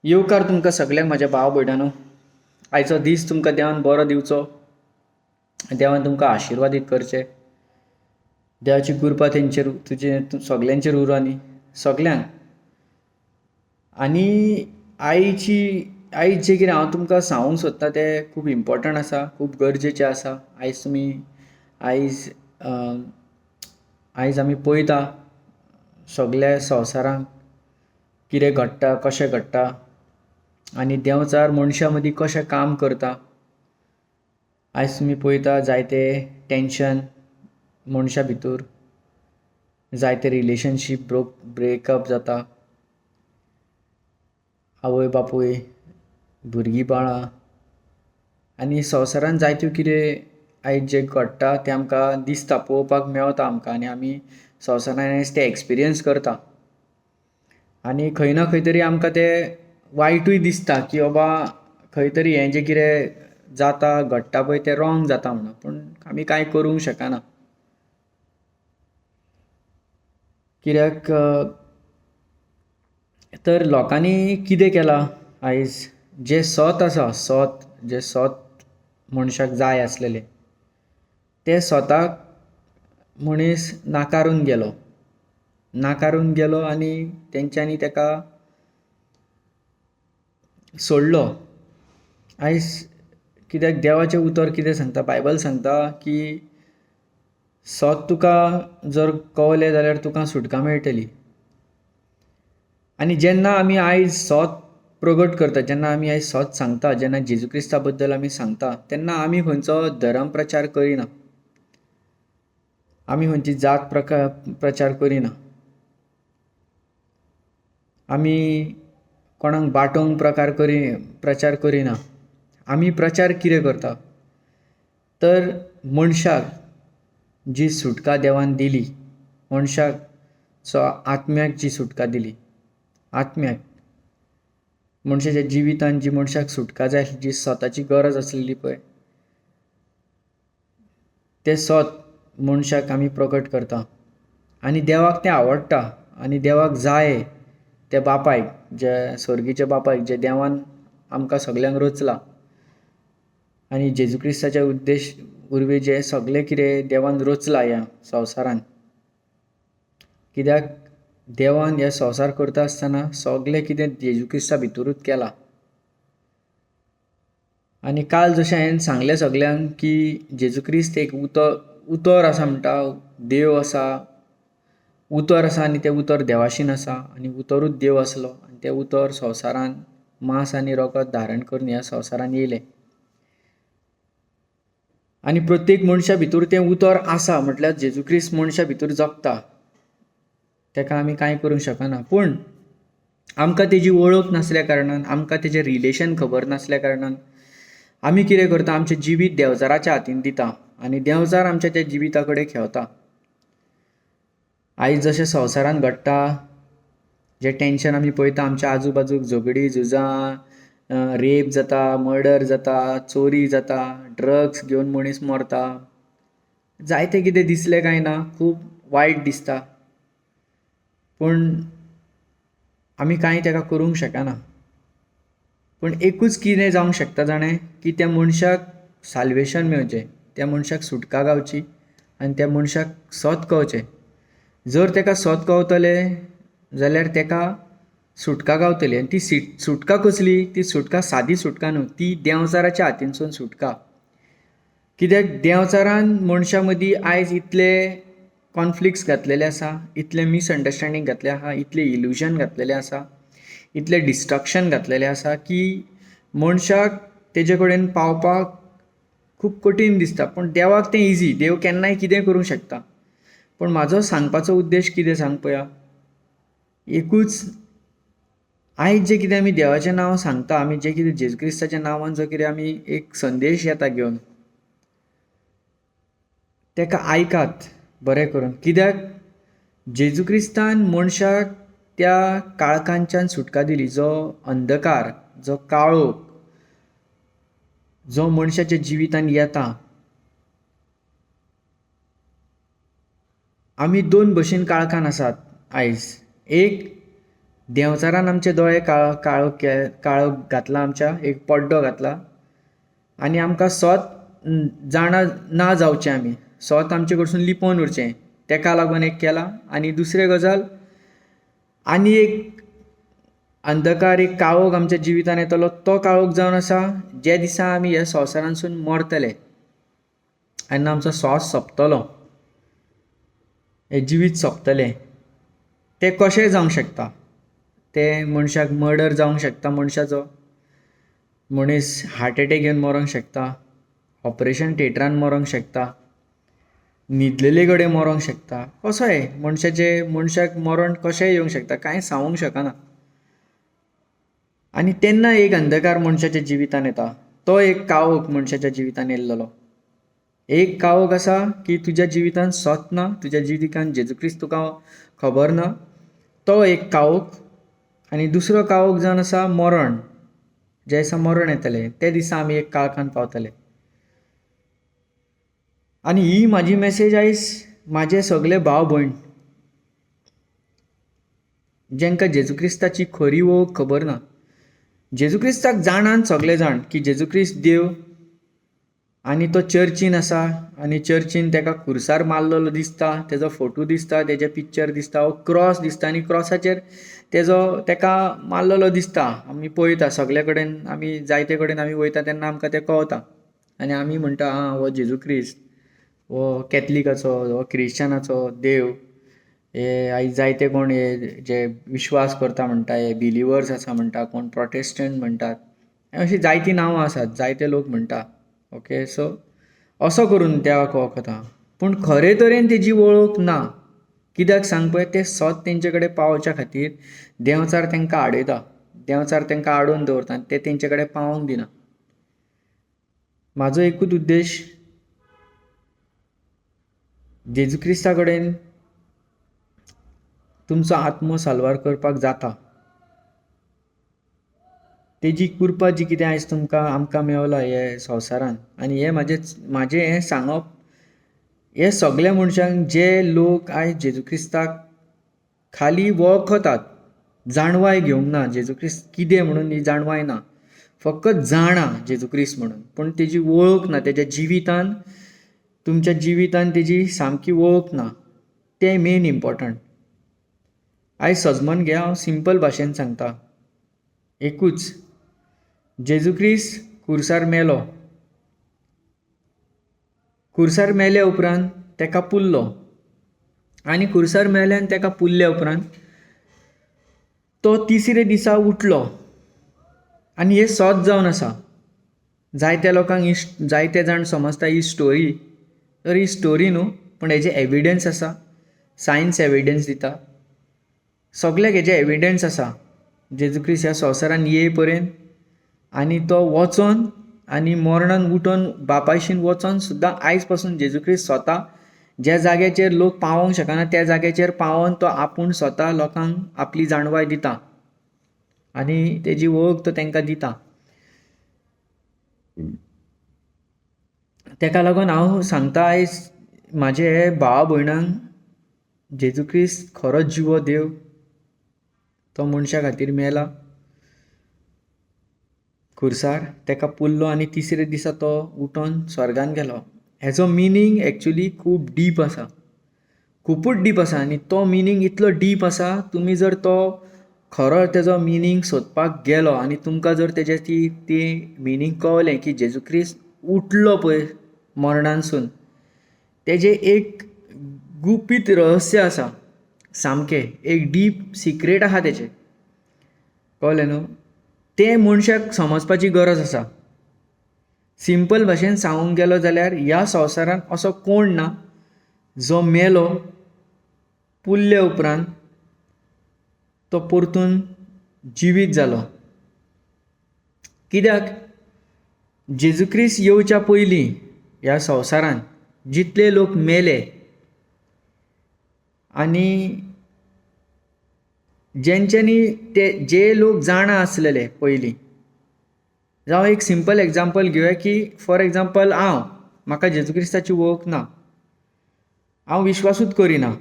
येवकार तुमकां सगळ्यांक म्हज्या भाव भयणानो. आयचो दीस तुमकां देवान बरो दिवचो. देवान तुमकां आशिर्वादीत करचें. देवाची कृपा तेंचेर सगल्यांचेर उरो न्ही सगल्यांक. आनी आयज जें कितें हांव तुमकां सांगूंक सोदतां तें खूब इम्पॉर्टंट आसा, खूब गरजेचें आसा. आयज आयज आमी पळयता सगल्या संवसारांत कितें घडटा, कशें घडटा आनी देंवचार मनशां मदीं कशें काम करता. आयज तुमी पळयता जायते टॅन्शन मनशां भितर, जायते रिलेशनशीप ब्रेकअप जाता. आवय बापूय, भुरगीं बाळां आनी संवसारांत जायत्यो कितें आयज जें घडटा तें आमकां दिसता, पळोवपाक मेवता आमकां आनी आमी संवसारांत आयज तें एक्सपिरियन्स करता. आनी खंय ना खंय तरी आमकां तें वायटूय दिसता की बाबा खंय तरी हें जें कितें जाता घडटा पळय तें रॉंग जाता म्हणून. पूण आमी कांय करूंक शकना. कित्याक तर लोकांनी कितें केलां आयज जें सत आसा, जें सत मनशाक जाय आसलेलें तें सताक मनीस नाकारून गेलो आनी तेंच्यांनी ताका सोडलो. आयज कित्याक देवाचें उतर कितें सांगता, बायबल सांगता की सत तुका जर कवलें जाल्यार तुका सुटका मेळटली. आनी जेन्ना आमी आयज सत प्रगट करता, जेन्ना आमी आयज सत सांगता, जेन्ना जेजू क्रिस्ता बद्दल आमी सांगता, तेन्ना आमी खंयचो धर्म प्रचार करिना, आमी खंयची जात प्रचार करिना, आमी कोणाक बाटोवंक प्रचार करिना. आमी प्रचार कितें करता तर मनशाक जी सुटका देवान दिली, मनशाक आत्म्याक जी सुटका दिली, आत्म्याक मनशाच्या जिवितांत जी मनशाक सुटका जाय आसली, जी सताची गरज आसलेली पळय तें सत मनशाक आमी प्रगट करता. आनी देवाक तें आवडटा आनी देवाक जाय त्या बापायक, जे स्वर्गीच्या बापायक, जे देवान आमकां सगल्यांक रचला आनी जेजू क्रिस्ताच्या उद्देश वरवीं जें सगलें कितें देवान रचलां ह्या संवसारांत. कित्याक देवान हे संवसार करता आसतना सगलें कितें जेजू क्रिस्ता भितरूच केलां. आनी काल जशें हांवें सांगलें सगल्यांक की जेजू क्रिस्त एक उतर आसा म्हणटा, देव आसा, उतर आसा आनी तें उतर देवाशीन आसा आनी उतरूच देव आसलो आनी तें उतर संवसारांत मांस आनी रगत धारण करून ह्या संवसारांत येयलें. आनी प्रत्येक मनशा भितर तें उतर आसा म्हटल्यार जेजू क्रिस्त मनशा भितर जगता. ताका आमी कांय करूंक शकना. पूण आमकां तेजी वळख नासल्या कारणान, आमकां तेजें रिलेशन खबर नासल्या कारणान आमी कितें करता, आमचें जिवीत देंवचाराच्या हातीन दिता आनी देंवचार आमच्या त्या जिविता कडेन खेळटा. आयज जशें संवसारांत घडटा, जें टेन्शन आमी पळयता, आमच्या आजू बाजूक झगडीं झुजां, रेप जाता, मर्डर जाता, चोरी जाता, ड्रग्स घेवन मनीस मरता, जायतें कितें दिसलें काय ना, खूब वायट दिसता. पूण आमी कांय ताका करूंक शकना. पूण एकूच कितें जावंक शकता जाणें, की त्या मनशाक साल्वेशन मेळचें, त्या मनशाक सुटका गावची आनी त्या मनशाक सत कळचें. जर ताका सत कळटलें जाल्यार ताका सुटका गावतली. आनी ती सुटका कसली, ती सुटका सादी सुटका न्हू, ती देंवचाराच्या हातीनसून सुटका. कित्याक देंवचारान मनशां मदीं आयज इतले कॉन्फ्लिक्ट्स घातलेले आसा, इतले मिसअंडरस्टँडींग घातले आसा, इतले इल्युजन घातलेलें आसा, इतलें डिस्ट्रक्शन घातलेलें आसा की मनशाक तेजे कडेन पावपाक खूब कठीण दिसता. पूण देवाक तें इजी, देव केन्नाय कितेंय करूंक शकता. पूण म्हाजो सांगपाचो उद्देश कितें सांग पळया, एकूच आयज जें कितें आमी देवाचें नांव सांगता, आमी जें कितें जेजू क्रिस्ताच्या नांवान जो कितें आमी एक संदेश येता घेवन, ताका आयकात बरें करून. कित्याक जेजू क्रिस्तान मनशाक त्या काळखांच्यान सुटका दिली, जो अंधकार, जो काळोख जो मनशाच्या जिवितांत येता. आमी दोन भशेन काळखान आसात आयज. एक देंवचारान आमचे दोळे काळो घातला, आमच्या एक पड्डो घातला आनी आमकां सोत जाणा ना जावचें, आमी सोत आमचे कडसून लिपोवन उरचें, तेका लागून एक केलां. आनी दुसरी गजाल, आनी एक अंधकार, एक काळोख आमच्या जिवितान येतलो, तो काळोख जावन आसा जे दिसा आमी ह्या संवसारांतसून मरतले, आनी आमचो स्वास सोंपतलो, हें जिवीत सोंपतलें. तें कशें जावंक शकता? तें मनशाक मर्डर जावंक शकता, मनशाचो मनीस हार्ट एटॅक येवन मरोंक शकता, ऑपरेशन थिएटरान मरोंक शकता, न्हिदलेले कडेन मरोंक शकता, कसोय मनशाक मरण कशेंय येवंक शकता, कांय सांगूंक शकना. आनी तेन्ना एक अंधकार मनशाच्या जिवितान येता, तो एक काळोख मनशाच्या जिवितान येयल्लो. एक काळोख आसा की तुज्या जिवितान सोत ना, तुज्या जिवितान जेजू क्रिस्त तुका खबर ना, तो एक काळोख. आनी दुसरो काळोख जावन आसा मरण, ज्या दिसा मरण येतलें त्या दिसा आमी एक काळखांत पावतले. आनी ही म्हाजी मॅसेज आयज म्हाजे सगळे भाव भयण जेंकां जेजू क्रिस्ताची खरी वळख खबर ना. जेजू क्रिस्ताक जाणात सगळे जाण की जेजू क्रिस्त देव, आनी तो चर्चीन आसा, आनी चर्चीन तेका खुरसार मारलेलो दिसता, तेजो फोटो दिसता, तेजें पिक्चर दिसता, हो क्रॉस दिसता, आनी क्रॉसाचेर तेका मारलेलो दिसता. आमी पळयता सगळे कडेन, आमी जायते कडेन आमी वयता तेन्ना आमकां तें कळटा, आनी आमी म्हणटा हो जेजू क्रिस्त, हो कॅथलिकाचो, हो क्रिश्चनाचो देव. हे आयज जायते कोण हे जे विश्वास करता म्हणटा, हे बिलिवर्स आसा म्हणटा, कोण प्रोटेस्टंट म्हणटात, अशीं जायतीं नांवां आसात, जायते लोक म्हणटा. ओके, सो असो करून देवाक वळखता, पूण खरे तरेन तेजी वळख ना. कित्याक सांग पळय, तें सोत तेंचे कडेन पावोवच्या खातीर देंवचार तेंकां आडयता, देंवचार तेंकां आडोवन दवरता, आनी ते तेंचे कडेन पावोंक दिना. म्हाजो एकूच उद्देश, जेजू क्रिस्ता कडेन तुमचो आत्मो साल्वार करपाक जाता. तेजी कृपा जी कितें आयज आमकां मेवला हे संवसारान, आनी हे म्हाजें हें सांगप हे सगळे मनशांक, जे लोक आयज जेजू क्रिस्ताक खाली वळखतात, जाणवाय घेवंक ना, जेजू क्रिस्त कितें म्हणून ही जाणवाय ना, फकत जाणा जेजू क्रिस्त म्हणून, पूण तेजी वळख ना, तेज्या जिवितान, तुमच्या जिवितान तेजी सामकी वळख ना, तें मेन इम्पॉर्टंट. आयज सजमन घे, हांव सिंपल भाशेन सांगता, एकूच, जेजू क्रिस्त खुरसार मेलो, खुरसार मेले उपरांत तेका पुरलो, आनी खुरसार मेले आनी तेका पुरले उपरांत तो तिसरे दिसा उठलो. आनी हें सोत जावन आसा. जायत्या लोकांक जायते जाण समजता ही स्टोरी, तर ही स्टोरी न्हू, पूण हेजे एविडन्स आसा, सायन्स एविडन्स दिता, सगळ्याक हेजे एविडन्स आसा. जेजू क्रिस्त ह्या संवसारान येय पर्यंत, आनी तो वचोन आनी मरणान उठोन बापायशीन वचोन सुद्दां आयज पासून जेजू क्रिस्त स्वता ज्या जाग्याचेर लोक पावोंक शकना त्या जाग्याचेर पावोन तो आपूण स्वता लोकांक आपली जाणवाय दिता, आनी तेजी वळख तो तेंकां दिता. तेका लागून हांव सांगता आयज म्हाजे भावा भयणांक, जेजू क्रिस्त खरोच जिवो देव, तो मनशा खातीर मेला खुरसार, तेका पुरलो, आनी तिसरे दिसा तो उठोन स्वर्गान गेलो. हेजो मिनींग एक्चुली खूब डीप आसा, खुबूच डीप आसा. आनी तो मिनींग इतलो डीप आसा, तुमी जर तो खरो तेजो मिनींग सोदपाक गेलो आनी तुमकां जर तेजे ती मिनींग कळलें की जेजू क्रिस्त उठलो पळय मरणानसून, तेजें एक गुपीत रहस्य आसा, सामकें एक डीप सिक्रेट आसा तेजें, कळ्ळें न्हू. तें मनशाक समजपाची गरज आसा. सिंपल भाशेन सांगूंक गेलो जाल्यार ह्या संवसारान असो कोण ना जो मेलो, पुरले उपरांत तो परतून जिवीत जालो. कित्याक जेजू क्रिस्त येवच्या पयलीं ह्या संवसारान जितले लोक मेले, आनी जेंच्यांनी जे लोक जाणा आसलेले पयलीं, जावं एक सिंपल एग्जांपल घेवया की फॉर एग्जांपल म्हाका जेजू क्रिस्ताची वळख ना, हांव विश्वासूच करिना,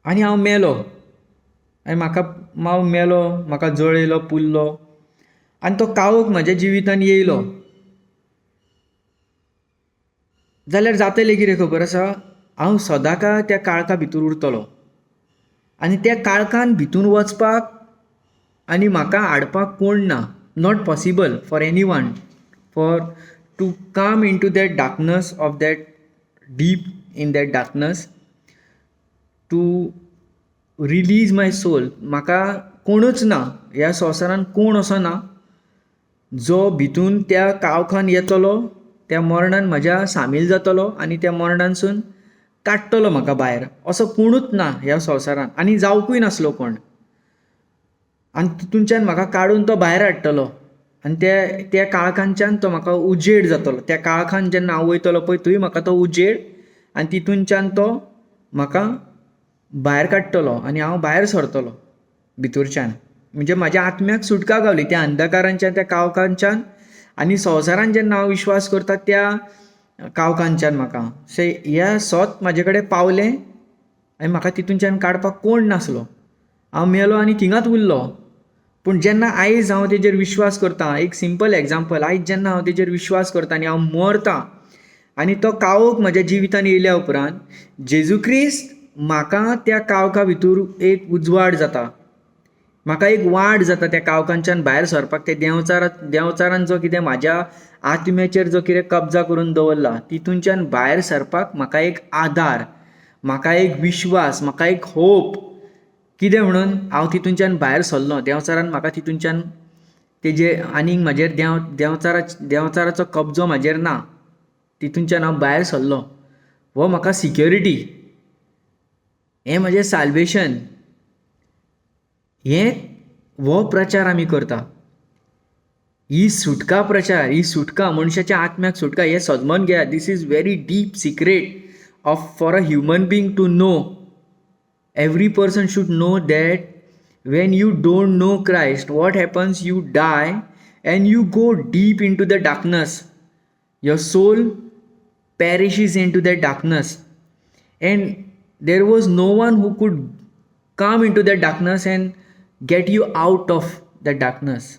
आनी हांव मेलो, आनी म्हाका हांव मेलो, म्हाका जळयलो, पुल्लो आनी तो काळोख म्हज्या जिवितांत येयलो जाल्यार जातलें कितें खबर आसा, हांव सदांकाळ त्या काळखा भितर उरतलों आनी त्या काळखांत भितून वचपाक आनी म्हाका हाडपाक कोण ना. Not possible for any one for to come in to that darkness of that deep in that darkness to release my soul. म्हाका कोणूच ना, ह्या संवसारांत कोण असो ना जो भितून त्या काळखान येतलो, त्या मरणान म्हज्या सामील जातलो आनी त्या मरणांसून काडटलो म्हाका भायर. असो कोणूच ना ह्या संवसारांत आनी जावंकूय नासलो कोण. आनी तितूनच्यान म्हाका काडून तो भायर हाडटलो आनी त्या काळखांच्यान तो म्हाका उजेड जातलो. त्या काळखान जेन्ना हांव वयतलो पळय थंय म्हाका तो उजेड आनी तितूनच्यान तो म्हाका भायर काडटलो आनी हांव भायर सरतलों भितरच्यान. म्हणजे म्हाज्या आत्म्याक सुटका गावली त्या अंधकारांच्यान, त्या काळखांच्यान आनी संवसारान जेन्ना हांव विश्वास करता त्या काळखांच्यान म्हाका ह्या सोत म्हाजे कडेन पावलें आनी म्हाका तितूनच्यान काडपाक कोण नासलो. हांव मेलो आनी थिंगांच उरलो. पूण जेन्ना आयज हांव तेजेर विश्वास करतां, एक सिंपल एग्जांपल, आयज जेन्ना हांव तेजेर विश्वास करतां आनी हांव मरतां आनी तो काळोख म्हज्या जिवितांत येयल्या उपरांत जेजू क्रिस्त म्हाका त्या काळखा भितर एक उजवाड जाता, म्हाका एक वाट जाता त्या काळखांच्यान भायर सरपाक. ते देंवचारान जो कितें म्हाज्या आत्म्याचेर जो कितें कब्जा करून दवरला तितूनच्यान भायर सरपाक म्हाका एक आदार, म्हाका एक विश्वास, म्हाका एक होप. कितें म्हणून हांव तितूनच्यान भायर सरलो, देंवचारान म्हाका तितूनच्यान तेजे आनीक म्हाजेर देंवचाराचो कब्जो म्हाजेर ना, तितूनच्यान हांव भायर सरलो. हो म्हाका सिक्युरिटी, हें म्हजें साल्वेशन, हो प्रचार आमी करता. ही सुटका प्रचार, ही सुटका, मनशाच्या आत्म्याक सुटका, हें सजमोन घेयात. This is very deep secret for a human being to know. Every person should know that when you don't know Christ, what happens? You die and you go deep into the darkness. Your soul perishes into that darkness. And there was no one who could come into that darkness and get you out of that darkness.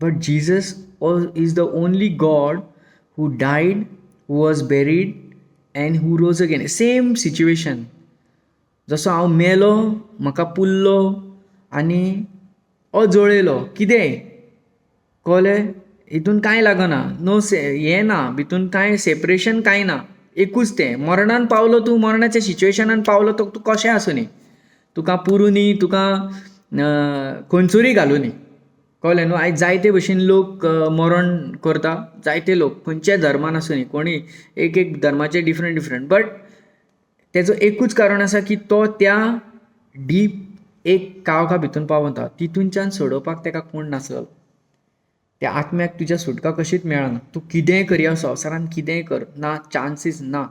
But Jesus is the only God who died, who was buried, and who rose again. Same situation. जसो हांव मेलो, म्हाका पुल्लो आनी जळयलो, कितें कळ्ळें, हितून कांय लागना, हें ना भितून, कांय सेपरेशन कांय ना. एकूच तें, मरणान पावलो तूं, मरणाच्या सिच्युएशनान पावलो तो तूं कशें आसूं न्ही, तुका पुरू न्ही, तुका खंयसरूय घालूं न्ही. कळ्ळें न्हू. आयज जायते भशेन लोक मरण करता, जायते लोक खंयच्याय धर्मान आसूं न्ही, कोणी एक धर्माचे डिफरंट, बट तेजो एकूच कारण आसा की तो त्या डीप एक काळखा भितून पावता, तितूनच्यान सोडोवपाक तेका कोण नासलो. त्या आत्म्याक तुज्या सुटका कशीच मेळना. तूं कितेंय कर ह्या संवसारान, कितेंय कर, ना, चान्सीस ना.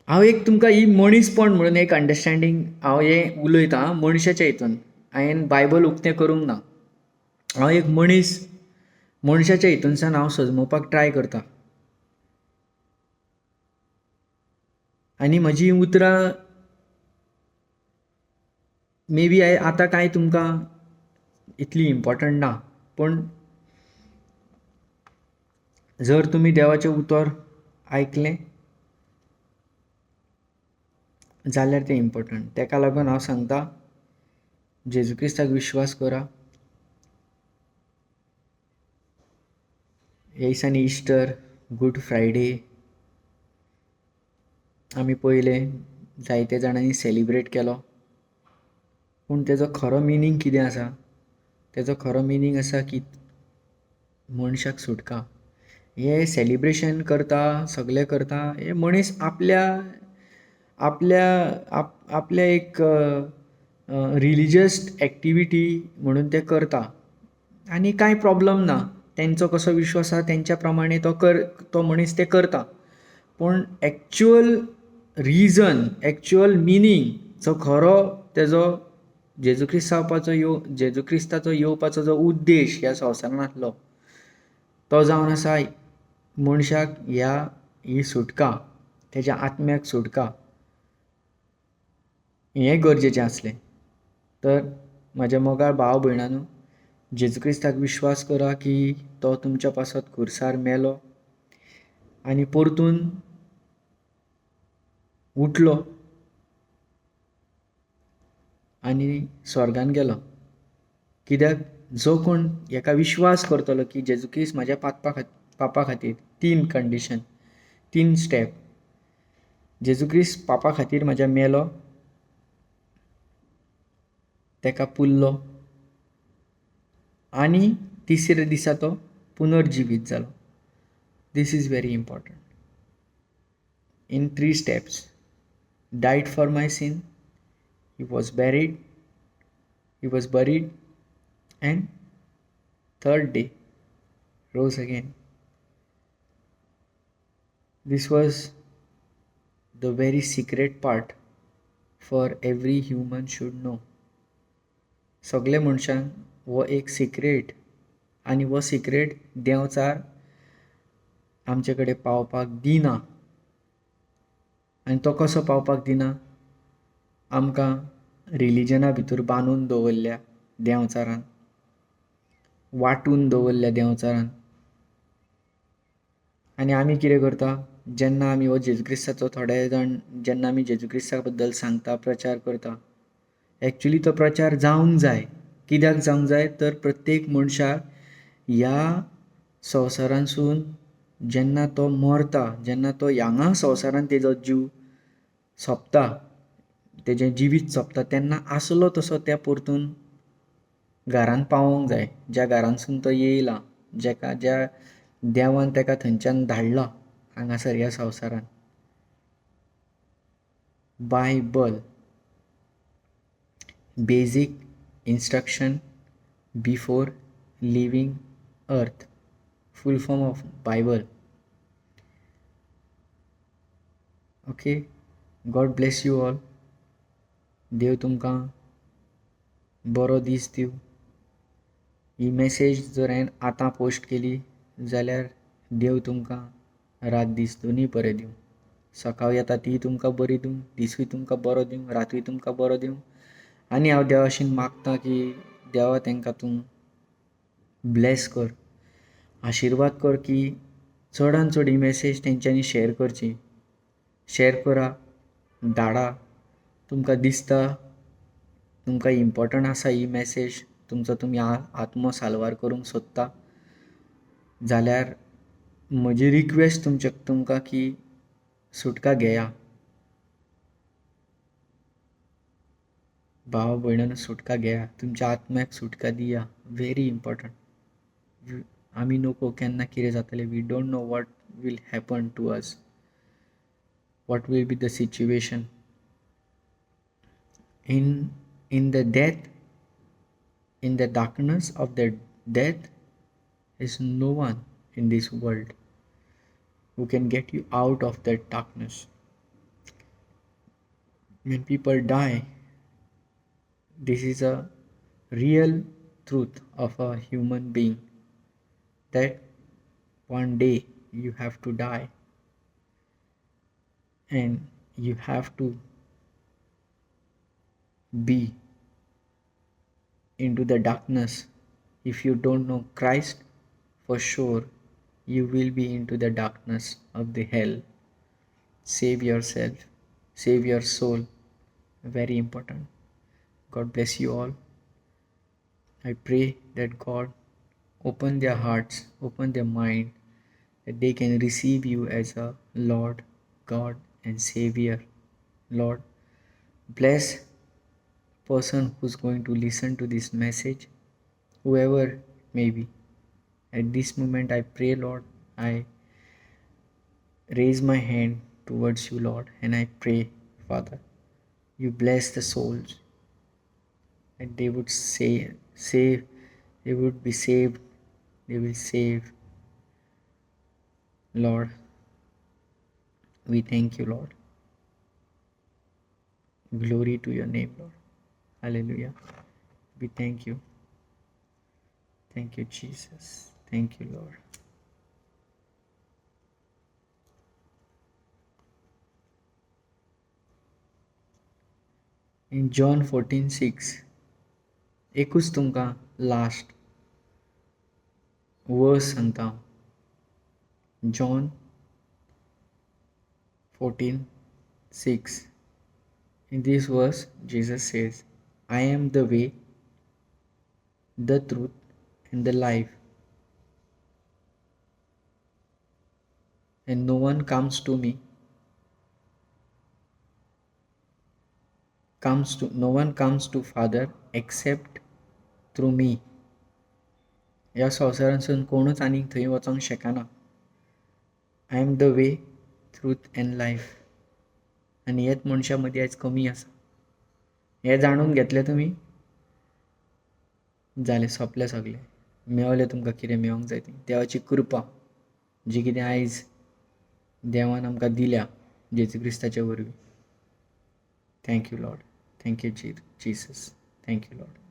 हांव एक तुमकां ही मनीसपण म्हणून एक अंडरस्टँडींग हांव हें उलयतां मनशाच्या हितून. हांवें बायबल उक्तें करूंक ना. हांव एक मनशाच्या हितूनसान हांव सजमोवपाक ट्राय करतां. आनी म्हजी उतरां मे बी आतां कांय तुमकां इतली इम्पॉर्टंट ना, पूण जर तुमी देवाचें उतर आयकलें जाल्यार तें इम्पॉर्टंट. तेका लागून हांव सांगतां, जेजू क्रिस्ताक विश्वास करा. ह्या दिसांनी इस्टर, गूड फ्रायडे आमी पळयलें, जायते जाणांनी सेलिब्रेट केलो. पूण तेजो खरो मिनींग कितें आसा? तेजो खरो मिनींग आसा की मनशाक सुटका. हें सेलिब्रेशन करता, सगळें करता, हें मनीस आपल्या एक रिलिजियस एक्टिविटी म्हणून तें करता आनी कांय प्रॉब्लम ना. तेंचो कसो विश्वास आसा तेंच्या प्रमाणे तो मनीस तें करता. पूण एक्चुअल रिजन, एक्चुअल मिनींग, जो खरो तेजो जेजू क्रिस्ताचो येवपाचो जो उद्देश ह्या संवसारान आसलो, तो जावन आसा मनशाक ही सुटका, तेज्या आत्म्याक सुटका. हें गरजेचें आसलें. तर म्हाज्या मोगाळ भाव भयणांनो, जेजू क्रिस्ताक विश्वास करा की तो तुमच्या पासत खुरसार मेलो आनी परतून उठलो आनी स्वर्गान गेलो. कित्याक जो कोण हेका विश्वास करतलो की जेजू क्रिस्त म्हाज्या पापा खातीर 3 कंडिशन, 3 स्टेप. जेजू क्रिस्त पापा खातीर म्हाज्या मेलो, तेका पुरलो आनी तिसरे दिसा तो पुनर्जिवीत जालो. This is very important. In 3 steps. Died for my sin, he was buried, and third day rose again. This was the very secret part for every human should know. सगळे मनशांक हो एक सिक्रेट आनी हो सिक्रेट देंवचार आमचे कडेन पावपाक दिना. आनी तो कसो पावपाक दिना? आमकां रिलिजना भितर बांदून दवरल्या देंवचारान, वांटून दवरल्या देंवचारान. आनी आमी कितें करता? जेन्ना आमी हो जेजू क्रिस्ताचो थोडे जाण जेन्ना आमी जेजू क्रिस्ता बद्दल सांगता, प्रचार करता, एक्चुली तो प्रचार जावंक जाय. कित्याक जावंक जाय? तर प्रत्येक मनशाक ह्या संवसारांसून जेन्ना तो मरता, जेन्ना तो हांगा संवसारान तेजो जीव सोंपता, तेजें जिवीत सोंपता, तेन्ना आसलो तसो त्या परतून घरान पावोंक जाय, ज्या घरानसून तो येयला, ज्या देवान तेका थंयच्यान धाडला हांगासर ह्या संवसारान. Bible, basic instruction before leaving earth, full form of Bible. Okay, God bless you all. देव तुमकां बरो दीस दिवं. ही मेसेज जर हांवें आतां पोस्ट केली जाल्यार देव तुमकां रात दीस दोनी बरें दिवं. सकाळ येता ती तुमकां बरी दिवं, दिसूय तुमकां बरो दिवं, रातूय तुमकां बरो दिवं. आनी हांव देवाशीन मागतां की देवा तांकां तूं ब्लेस कर, आशिर्वाद कर की चडांत चड ही मेसेज तेंच्यांनी शेअर करची. शेअर करा, धाडा. तुमकां दिसता तुमकां इम्पॉर्टंट आसा ही मेसेज, तुमचो तुमी आत्मो साल्वार करूंक सोदता जाल्यार म्हजी रिक्वेस्ट तुमकां की सुटका घेया. भाव भयणांनो, सुटका घेया, तुमच्या आत्म्याक सुटका दिया. Very important. आमी नको केन्ना कितें जातलें. We don't know what will happen to us, what will be the situation. In the death, in the darkness of the death, is no one in this world who can get you out of that darkness. When people die, this is a real truth of a human being, that one day you have to die and you have to be into the darkness. If you don't know Christ, for sure you will be into the darkness of the hell. Save yourself, save your soul. Very important. God bless you all. I pray that God open their hearts, open their mind, that they can receive you as a Lord, God and Savior. Lord, bless person who's going to listen to this message, whoever it may be. At this moment I pray, Lord, I raise my hand towards you, Lord, and I pray, Father, you bless the souls, and they would save, they would be saved, they will save. Lord, we thank you, Lord. Glory to your name, Lord. Hallelujah. We thank you. Thank you, Jesus. Thank you, Lord. इन जॉन 14:6 एकूच तुमकां last verse सांगता हांव. जॉन 14:6. In this verse, Jesus says, I am the way, the truth, and the life. And no one comes to Father except through me. ह्या संवसारांसून कोणूच आनीक थंय वचोंक शकना. I am the way, truth and life. आनी हेच मनशा मदीं आयज कमी आसा. हें जाणून घेतलें तुमी, जालें, सोंपलें सगलें. मेवलें तुमकां कितें मेळोंक जाय तें. देवाची कृपा जी कितें आयज देवान आमकां दिल्या जेजू क्रिस्ताचे वरवीं. Thank you Lord. Thank you Jesus. Thank you Lord.